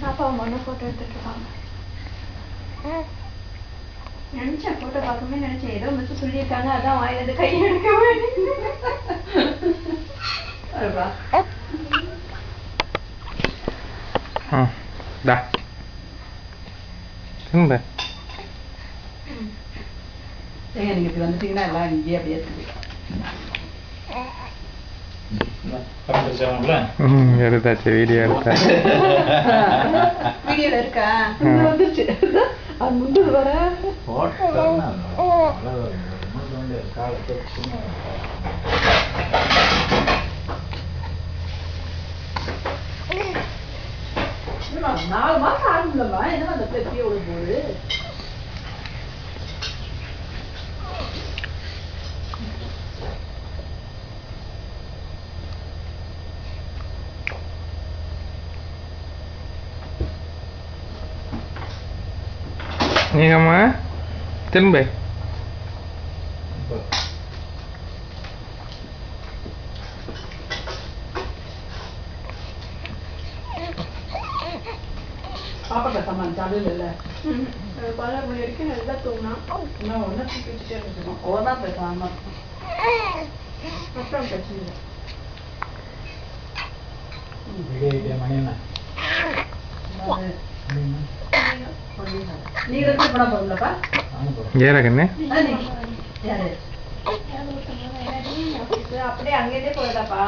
பாப்பா மண்ணு போட்டோ எடுத்துட்டு இருக்காங்க. நினைச்சேன் போட்டோ பார்க்கவே நினைச்சேன் ஏதோ மிஸ் சொல்லியிருக்காங்க அதான் வாயிலிருந்து கை எடுக்க நீங்க இப்படி வந்துட்டீங்கன்னா எல்லாம் இங்கேயே அப்படியே இருக்குது. எடுத்தாச்சு வீடியோ எடுத்தாச்சு. வீடியோல இருக்கா வந்துருச்சு அது முந்தது வர நாலு மாசம் ஆகும்லம்மா என்ன அந்த பிள்ளை எப்படியே விட போகுது. நீங்கம்மா திரும்ப பாப்பா பேசாம ஜாலியில் இல்லை 12 மணி வரைக்கும் நல்லா தூங்கினா இன்னும் ஒன்று தூக்கிட்டே இருக்கணும் ஓனா பேசாம அப்புறம் பிரச்சனை இல்லை. நீங்க ரெண்டு படம் போறீங்களப்பா? ஏறக்கண்ணே யாரு அப்படியே அங்கேயே போறதாப்பா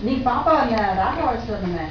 நீங்க பாப்பா அந்த ராகா வச்சுட்டு வந்தோமே